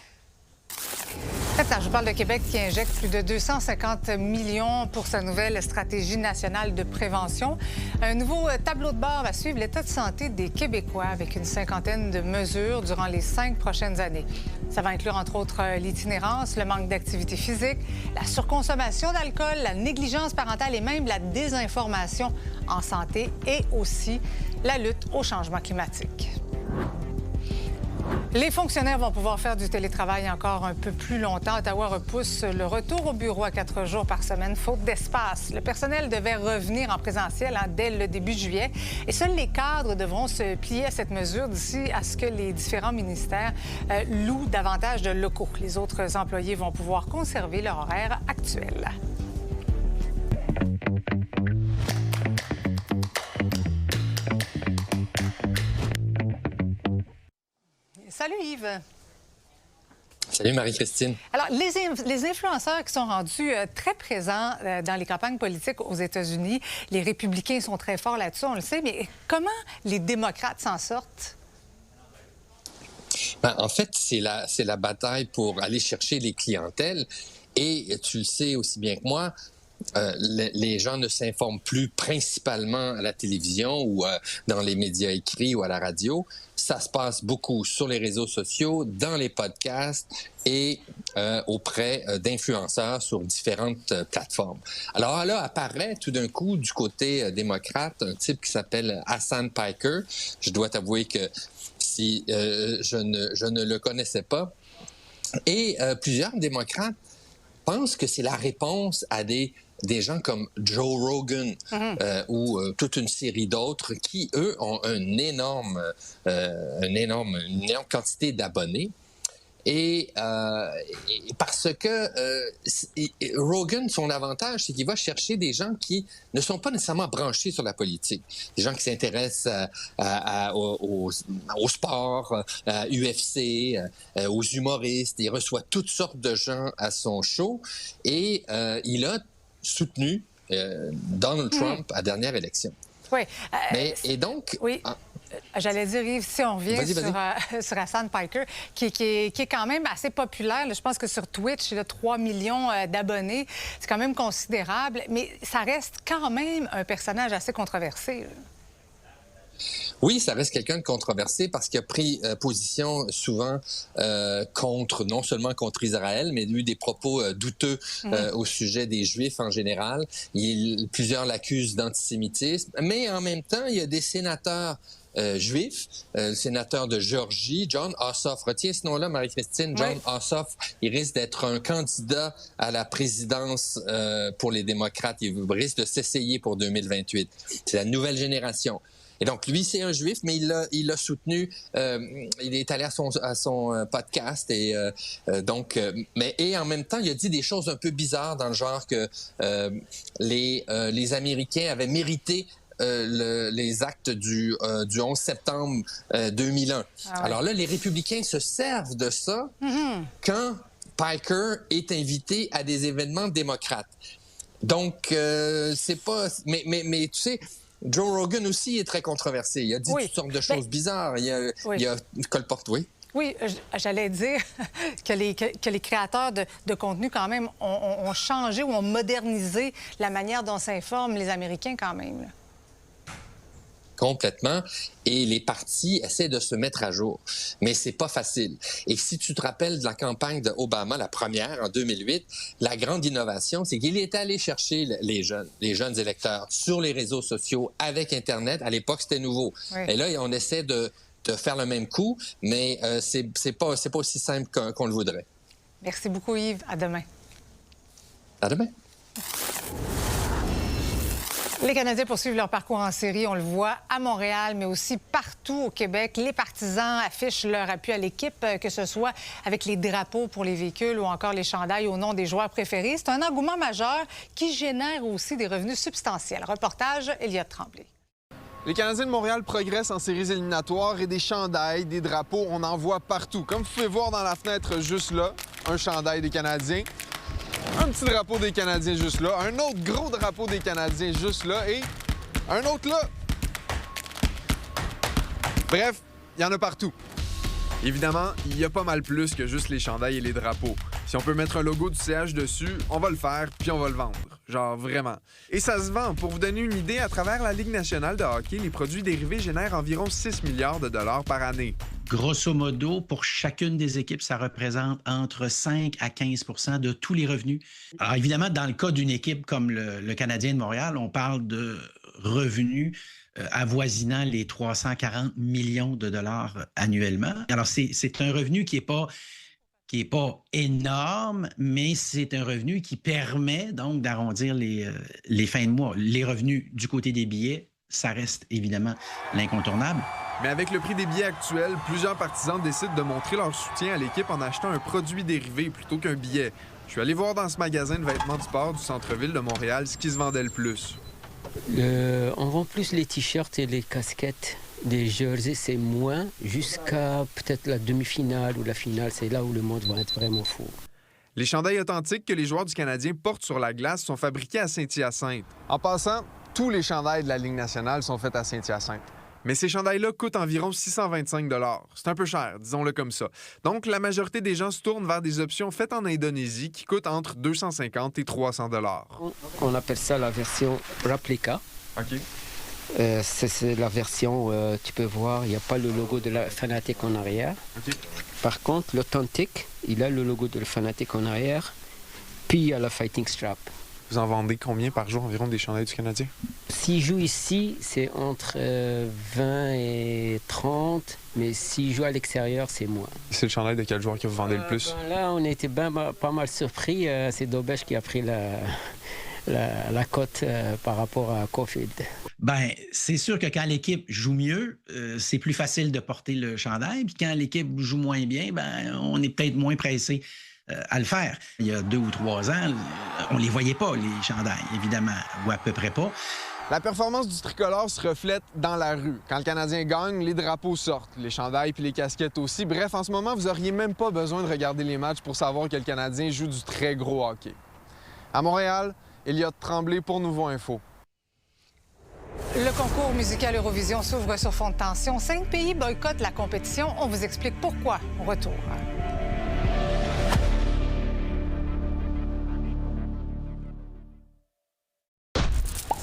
Je parle de Québec qui injecte plus de 250 millions pour sa nouvelle stratégie nationale de prévention. Un nouveau tableau de bord va suivre l'état de santé des Québécois avec une cinquantaine de mesures durant les 5 prochaines années. Ça va inclure, entre autres, l'itinérance, le manque d'activité physique, la surconsommation d'alcool, la négligence parentale et même la désinformation en santé et aussi la lutte au changement climatique. Les fonctionnaires vont pouvoir faire du télétravail encore un peu plus longtemps. Ottawa repousse le retour au bureau à 4 jours par semaine, faute d'espace. Le personnel devait revenir en présentiel dès le début juillet. Et seuls les cadres devront se plier à cette mesure d'ici à ce que les différents ministères louent davantage de locaux. Les autres employés vont pouvoir conserver leur horaire actuel. Salut Yves. Salut Marie-Christine. Alors, les influenceurs qui sont rendus très présents dans les campagnes politiques aux États-Unis, les républicains sont très forts là-dessus, on le sait, mais comment les démocrates s'en sortent? En fait, c'est la bataille pour aller chercher les clientèles. Et tu le sais aussi bien que moi, les gens ne s'informent plus principalement à la télévision ou dans les médias écrits ou à la radio. Ça se passe beaucoup sur les réseaux sociaux, dans les podcasts et auprès d'influenceurs sur différentes plateformes. Alors là, apparaît tout d'un coup du côté démocrate un type qui s'appelle Hassan Piker. Je dois t'avouer que si je ne le connaissais pas. Et plusieurs démocrates pensent que c'est la réponse à des gens comme Joe Rogan ou toute une série d'autres qui, eux, ont une énorme quantité d'abonnés. Et parce que Rogan, son avantage, c'est qu'il va chercher des gens qui ne sont pas nécessairement branchés sur la politique. Des gens qui s'intéressent au sport, à UFC, aux humoristes. Il reçoit toutes sortes de gens à son show. Et il a soutenu Donald Trump à la dernière élection. Oui. Et donc... Oui. J'allais dire, Yves, si on revient sur Hassan Piker, qui est quand même assez populaire. Là, je pense que sur Twitch, il a 3 millions d'abonnés. C'est quand même considérable, mais ça reste quand même un personnage assez controversé. Oui, ça reste quelqu'un de controversé parce qu'il a pris position souvent non seulement contre Israël, mais il a eu des propos douteux au sujet des Juifs en général. Plusieurs l'accusent d'antisémitisme, mais en même temps, il y a des sénateurs juif, le sénateur de Géorgie, Jon Ossoff. Retiens ce nom-là, Marie-Christine. Jon Ossoff, il risque d'être un candidat à la présidence pour les démocrates. Il risque de s'essayer pour 2028. C'est la nouvelle génération. Et donc, lui, c'est un juif, mais il l'a soutenu. Il est allé à son podcast. Et en même temps, il a dit des choses un peu bizarres dans le genre que les Américains avaient mérité les actes du 11 septembre 2001. Ah ouais. Alors là, les républicains se servent de ça quand Piker est invité à des événements démocrates. Donc, c'est pas... Mais tu sais... Joe Rogan aussi est très controversé. Il a dit toutes sortes de choses bizarres. Il a colporté, Oui, j'allais dire que les créateurs de contenu, quand même, ont changé ou ont modernisé la manière dont s'informent les Américains, quand même. Là. Complètement. Et les partis essaient de se mettre à jour. Mais c'est pas facile. Et si tu te rappelles de la campagne d'Obama, la première, en 2008, la grande innovation, c'est qu'il est allé chercher les jeunes électeurs sur les réseaux sociaux avec Internet. À l'époque, c'était nouveau. Oui. Et là, on essaie de faire le même coup, mais c'est pas aussi simple qu'on le voudrait. Merci beaucoup, Yves. À demain. À demain. Les Canadiens poursuivent leur parcours en série, on le voit à Montréal, mais aussi partout au Québec. Les partisans affichent leur appui à l'équipe, que ce soit avec les drapeaux pour les véhicules ou encore les chandails au nom des joueurs préférés. C'est un engouement majeur qui génère aussi des revenus substantiels. Reportage, Elliott Tremblay. Les Canadiens de Montréal progressent en séries éliminatoires et des chandails, des drapeaux, on en voit partout. Comme vous pouvez voir dans la fenêtre juste là, un chandail des Canadiens. Un petit drapeau des Canadiens juste là, un autre gros drapeau des Canadiens juste là et un autre là. Bref, il y en a partout. Évidemment, il y a pas mal plus que juste les chandails et les drapeaux. Si on peut mettre un logo du CH dessus, on va le faire puis on va le vendre. Genre vraiment. Et ça se vend. Pour vous donner une idée, à travers la Ligue nationale de hockey, les produits dérivés génèrent environ 6 milliards de dollars par année. Grosso modo, pour chacune des équipes, ça représente entre 5 à 15 % de tous les revenus. Alors évidemment, dans le cas d'une équipe comme le Canadien de Montréal, on parle de revenus avoisinant les 340 millions de dollars annuellement. Alors c'est un revenu qui est pas énorme, mais c'est un revenu qui permet donc d'arrondir les fins de mois. Les revenus du côté des billets, ça reste évidemment l'incontournable. Mais avec le prix des billets actuel, plusieurs partisans décident de montrer leur soutien à l'équipe en achetant un produit dérivé plutôt qu'un billet. Je suis allé voir dans ce magasin de vêtements de sport du centre-ville de Montréal ce qui se vendait le plus. On vend plus les t-shirts et les casquettes des jerseys, c'est moins, jusqu'à peut-être la demi-finale ou la finale. C'est là où le monde va être vraiment fou. Les chandails authentiques que les joueurs du Canadien portent sur la glace sont fabriqués à Saint-Hyacinthe. En passant, tous les chandails de la Ligue nationale sont faits à Saint-Hyacinthe. Mais ces chandails-là coûtent environ 625 $. C'est un peu cher, disons-le comme ça. Donc, la majorité des gens se tournent vers des options faites en Indonésie qui coûtent entre 250 et 300 $. On appelle ça la version Replica. OK. C'est la version, tu peux voir, il n'y a pas le logo de la Fanatic en arrière. OK. Par contre, l'authentique, il a le logo de la Fanatic en arrière, puis il y a la Fighting Strap. Vous en vendez combien par jour environ des chandails du Canadien? S'il joue ici, c'est entre 20 et 30, mais s'il joue à l'extérieur, c'est moins. C'est le chandail de quel joueur que vous vendez le plus? Là, on a été pas mal surpris. C'est Dobèche qui a pris la cote par rapport à Caulfield. Ben, c'est sûr que quand l'équipe joue mieux, c'est plus facile de porter le chandail. Puis quand l'équipe joue moins bien, ben, on est peut-être moins pressé à le faire. Il y a 2 ou 3 ans, on les voyait pas, les chandails, évidemment, ou à peu près pas. La performance du tricolore se reflète dans la rue. Quand le Canadien gagne, les drapeaux sortent, les chandails puis les casquettes aussi. Bref, en ce moment, vous n'auriez même pas besoin de regarder les matchs pour savoir que le Canadien joue du très gros hockey. À Montréal, Elliott Tremblay pour Nouveau Info. Le concours musical Eurovision s'ouvre sur fond de tension. 5 pays boycottent la compétition. On vous explique pourquoi. Au retour.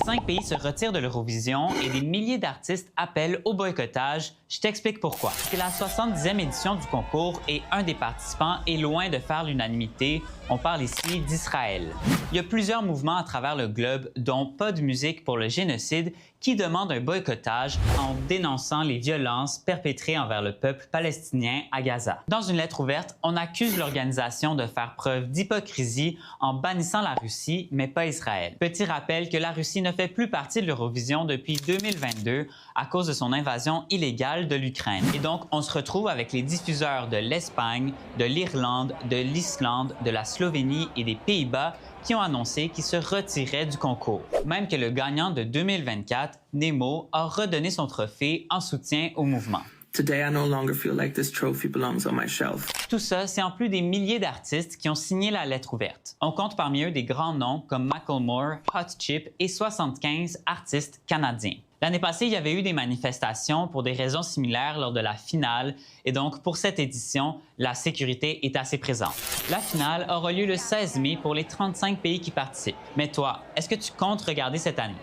5 pays se retirent de l'Eurovision et des milliers d'artistes appellent au boycottage. Je t'explique pourquoi. C'est la 70e édition du concours et un des participants est loin de faire l'unanimité. On parle ici d'Israël. Il y a plusieurs mouvements à travers le globe, dont Pas de musique pour le génocide, qui demandent un boycottage en dénonçant les violences perpétrées envers le peuple palestinien à Gaza. Dans une lettre ouverte, on accuse l'organisation de faire preuve d'hypocrisie en bannissant la Russie, mais pas Israël. Petit rappel que la Russie ne fait plus partie de l'Eurovision depuis 2022 à cause de son invasion illégale de l'Ukraine. Et donc, on se retrouve avec les diffuseurs de l'Espagne, de l'Irlande, de l'Islande, de la Slovénie et des Pays-Bas qui ont annoncé qu'ils se retiraient du concours. Même que le gagnant de 2024, Nemo, a redonné son trophée en soutien au mouvement. Today, I no longer feel like this trophy belongs on my shelf. Tout ça, c'est en plus des milliers d'artistes qui ont signé la lettre ouverte. On compte parmi eux des grands noms comme Macklemore, Hot Chip et 75 artistes canadiens. L'année passée, il y avait eu des manifestations pour des raisons similaires lors de la finale et donc pour cette édition, la sécurité est assez présente. La finale aura lieu le 16 mai pour les 35 pays qui participent. Mais toi, est-ce que tu comptes regarder cette année?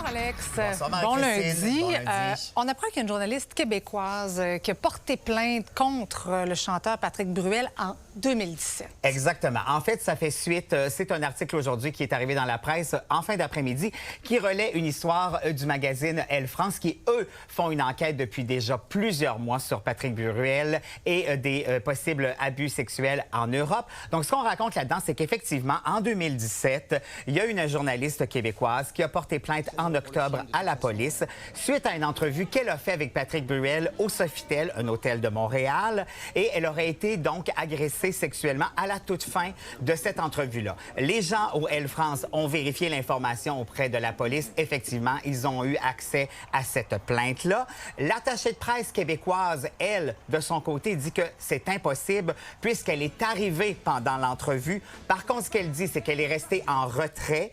Alex. Bonsoir, Bon Marie-Christine. lundi. Bon lundi. On apprend qu'il y a une journaliste québécoise qui a porté plainte contre le chanteur Patrick Bruel en 2017. Exactement. En fait, ça fait suite. C'est un article aujourd'hui qui est arrivé dans la presse en fin d'après-midi qui relaie une histoire du magazine Elle France qui, eux, font une enquête depuis déjà plusieurs mois sur Patrick Bruel et des possibles abus sexuels en Europe. Donc, ce qu'on raconte là-dedans, c'est qu'effectivement, en 2017, il y a une journaliste québécoise qui a porté plainte en octobre à la police suite à une entrevue qu'elle a fait avec Patrick Bruel au Sofitel, un hôtel de Montréal, et elle aurait été donc agressée sexuellement à la toute fin de cette entrevue-là. Les gens au Elle France ont vérifié l'information auprès de la police. Effectivement, ils ont eu accès à cette plainte-là. L'attachée de presse québécoise, elle, de son côté, dit que c'est impossible puisqu'elle est arrivée pendant l'entrevue. Par contre, ce qu'elle dit, c'est qu'elle est restée en retrait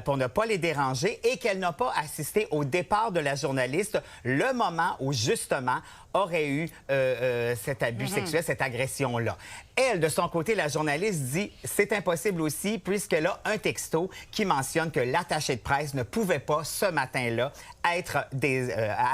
pour ne pas les déranger et qu'elle n'a pas assisté au départ de la journaliste, le moment où, justement, aurait eu cet abus sexuel, cette agression-là. Elle, de son côté, la journaliste dit « c'est impossible aussi puisqu'elle a un texto qui mentionne que l'attaché de presse ne pouvait pas, ce matin-là, être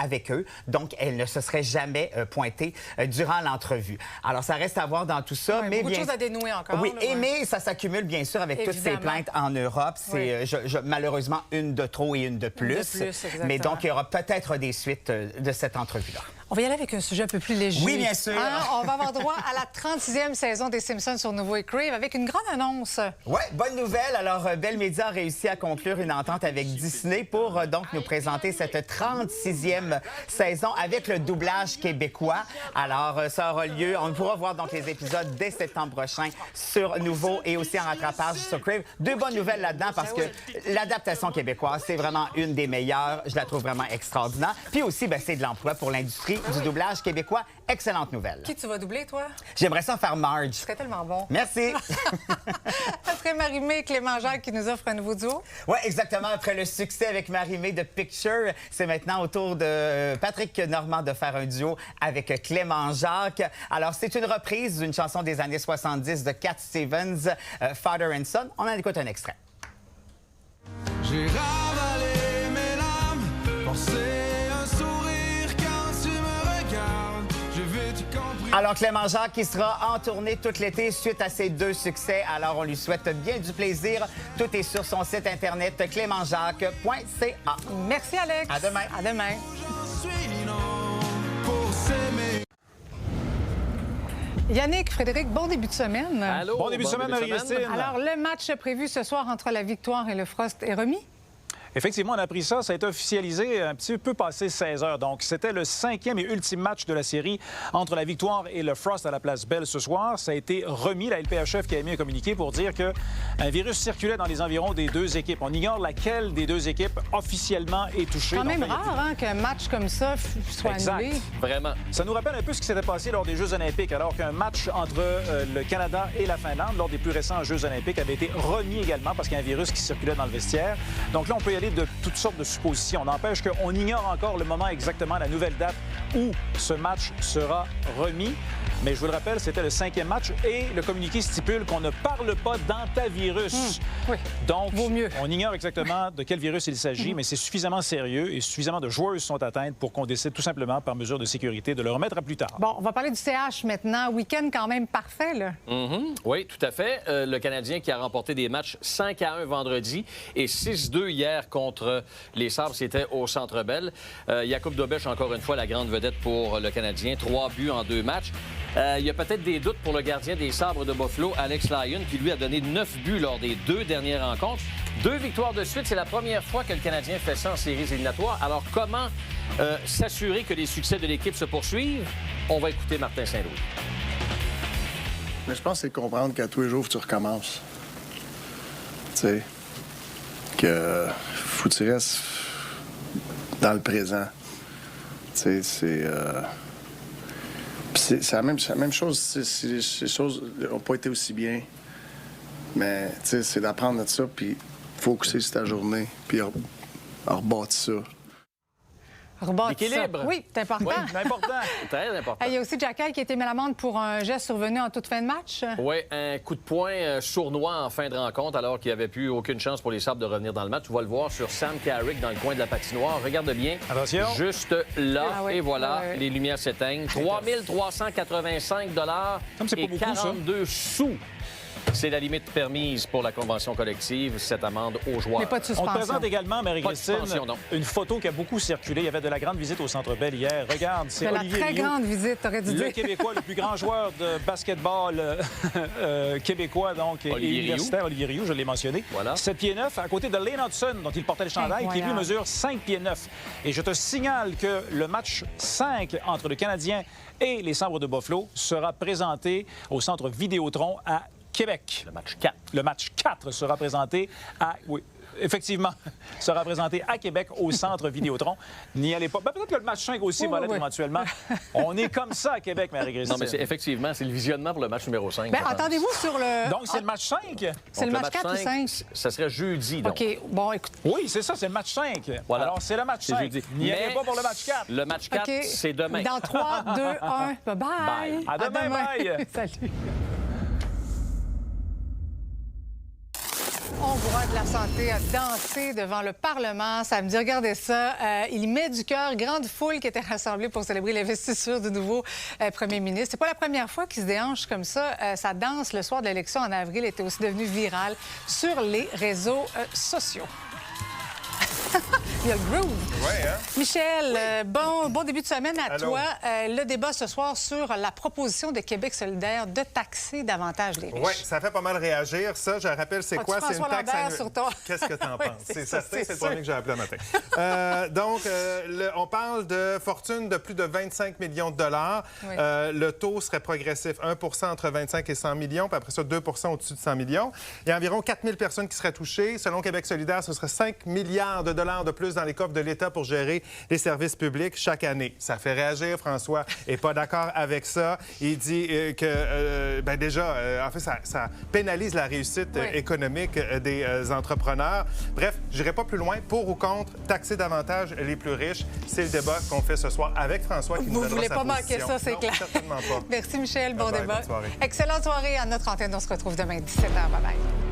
avec eux. Donc, elle ne se serait jamais pointée durant l'entrevue. » Alors, ça reste à voir dans tout ça. Ouais, mais beaucoup de choses à dénouer encore. Oui, là, mais ça s'accumule, bien sûr, avec Évidemment. toutes ces plaintes en Europe. C'est malheureusement une de trop et une de plus. Une de plus, exactement. Mais donc, il y aura peut-être des suites de cette entrevue-là. On va y aller avec un sujet un peu plus léger. Oui, bien sûr. On va avoir droit à la 36e saison des Simpsons sur Nouveau et Crave avec une grande annonce. Oui, bonne nouvelle. Alors, Bell Media a réussi à conclure une entente avec Disney pour donc nous présenter cette 36e saison avec le doublage québécois. Alors, ça aura lieu. On pourra voir donc les épisodes dès septembre prochain sur Nouveau et aussi en rattrapage sur Crave. Deux bonnes nouvelles là-dedans parce que l'adaptation québécoise, c'est vraiment une des meilleures. Je la trouve vraiment extraordinaire. Puis aussi, c'est de l'emploi pour l'industrie du doublage québécois. Excellente nouvelle. Qui tu vas doubler, toi? J'aimerais ça faire Marge. Ce serait tellement bon. Merci. Après Marie-Mé et Clément Jacques qui nous offre un nouveau duo. Oui, exactement. Après le succès avec Marie-Mé de Picture, c'est maintenant au tour de Patrick Normand de faire un duo avec Clément Jacques. Alors, c'est une reprise d'une chanson des années 70 de Cat Stevens, Father and Son. On en écoute un extrait. J'ai ravalé mes larmes, forcé un sourire quand tu me regardes. J'ai vite compris. Alors, Clément Jacques qui sera en tournée tout l'été suite à ses deux succès. Alors, on lui souhaite bien du plaisir. Tout est sur son site internet clémentjacques.ca. Merci, Alex. À demain. À demain. Yannick, Frédéric, bon début de semaine. Allô, bon début de semaine, Marie-Christine. Alors, le match prévu ce soir entre la Victoire et le Frost est remis? Effectivement, on a appris ça. Ça a été officialisé un petit peu passé 16 heures. Donc, c'était le 5e et ultime match de la série entre la Victoire et le Frost à la Place Bell ce soir. Ça a été remis. La LPHF qui a émis un communiqué pour dire qu'un virus circulait dans les environs des deux équipes. On ignore laquelle des deux équipes officiellement est touchée. C'est quand même rare qu'un match comme ça soit annulé. Vraiment. Ça nous rappelle un peu ce qui s'était passé lors des Jeux olympiques, alors qu'un match entre le Canada et la Finlande, lors des plus récents Jeux olympiques, avait été remis également parce qu'il y a un virus qui circulait dans le vestiaire. Donc là, on peut y aller de toutes sortes de suppositions. On n'empêche qu'on ignore encore le moment exactement, la nouvelle date où ce match sera remis. Mais je vous le rappelle, c'était le 5e match et le communiqué stipule qu'on ne parle pas d'antavirus. Oui. Donc, on ignore exactement de quel virus il s'agit, mais c'est suffisamment sérieux et suffisamment de joueuses sont atteintes pour qu'on décide tout simplement, par mesure de sécurité, de le remettre à plus tard. Bon, on va parler du CH maintenant. Week-end quand même parfait, là. Oui, tout à fait. Le Canadien qui a remporté des matchs 5-1 vendredi et 6-2 hier contre les Sabres, c'était au Centre Bell. Jakub Dobeš, encore une fois, la grande vedette pour le Canadien. 3 buts en 2 matchs. Il y a peut-être des doutes pour le gardien des Sabres de Buffalo, Alex Lyon, qui lui a donné 9 buts lors des 2 dernières rencontres. 2 victoires de suite, c'est la première fois que le Canadien fait ça en séries éliminatoires. Alors, comment s'assurer que les succès de l'équipe se poursuivent? On va écouter Martin Saint-Louis. Mais je pense que c'est comprendre qu'à tous les jours, tu recommences. Tu sais, que faut que tu restes dans le présent. Tu sais, c'est la même chose. Si les choses n'ont pas été aussi bien, mais tu sais, c'est d'apprendre de ça, puis focusser sur ta journée, puis rebâtir ça. L'équilibre. Oui, c'est important. Oui, c'est important. Très important. Il y a aussi Jackal qui a été mis à l'amende pour un geste survenu en toute fin de match. Oui, un coup de poing sournois en fin de rencontre alors qu'il n'y avait plus aucune chance pour les Sabres de revenir dans le match. Tu vas le voir sur Sam Carrick dans le coin de la patinoire. Regarde bien. Attention. Juste là, et voilà, les lumières s'éteignent. 3 385 et 42 sous. C'est la limite permise pour la convention collective, cette amende aux joueurs. Mais pas de suspension. On te présente également, Marie-Christine, une photo qui a beaucoup circulé. Il y avait de la grande visite au Centre Bell hier. Regarde, c'est Olivier la très Rioux, grande visite, t'aurais dû dire. le Québécois, le plus grand joueur de basketball québécois, donc, et universitaire, Olivier Rioux, je l'ai mentionné. Voilà. 7 pieds 9, à côté de Lane Hudson, dont il portait le chandail, qui lui mesure 5 pieds 9. Et je te signale que le match 5 entre le Canadien et les Sabres de Buffalo sera présenté au Centre Vidéotron à Québec. Le match 4. Le match 4 sera présenté à... Oui, effectivement, sera présenté à Québec au Centre Vidéotron. N'y allez pas. Peut-être que le match 5 aussi va l'être éventuellement. On est comme ça à Québec, Marie-Christine. Non, mais effectivement, c'est le visionnement pour le match numéro 5. Bien, attendez-vous sur le... Donc, c'est le match 5? C'est le match 4 ou 5? Ça serait jeudi, donc. OK, bon, écoute. Oui, c'est ça, c'est le match 5. Voilà. Alors, c'est le match 5. Jeudi. N'y allez pas pour le match 4. Le match 4, c'est demain. Dans 3, 2, 1, bye-bye. À demain, bye. Salut. Hongrois de la santé a dansé devant le Parlement samedi. Regardez ça. Il met du cœur. Grande foule qui était rassemblée pour célébrer l'investiture du nouveau premier ministre. C'est pas la première fois qu'il se déhanche comme ça. Sa danse le soir de l'élection en avril était aussi devenue virale sur les réseaux sociaux. Il y a le groove. Oui, hein? Michel, bon début de semaine à Allô. toi. Le débat ce soir sur la proposition de Québec solidaire de taxer davantage les riches. Oui, ça fait pas mal réagir. Ça, je rappelle, c'est quoi? C'est une taxe annuelle. Sur toi. Qu'est-ce que t'en Oui, penses? c'est C'est ça, certain, c'est c'est le sûr. premier que j'ai appelé un matin. Donc, on parle de fortune de plus de 25 millions de dollars. Oui. Le taux serait progressif, 1 entre 25 et 100 millions, puis après ça, 2 au-dessus de 100 millions. Il y a environ 4 000 personnes qui seraient touchées. Selon Québec solidaire, ce serait 5 milliards de dollars de plus dans les coffres de l'État pour gérer les services publics chaque année. Ça fait réagir. François n'est pas d'accord avec ça. Il dit que, en fait, ça pénalise la réussite économique des entrepreneurs. Bref, je n'irai pas plus loin. Pour ou contre, taxer davantage les plus riches, c'est le débat qu'on fait ce soir avec François qui nous donnera sa position. Vous ne voulez pas manquer ça, c'est clair. Certainement pas. Merci, Michel. Bon Bye-bye, débat. bonne soirée. Excellente soirée à notre antenne. On se retrouve demain, 17h. Bye-bye.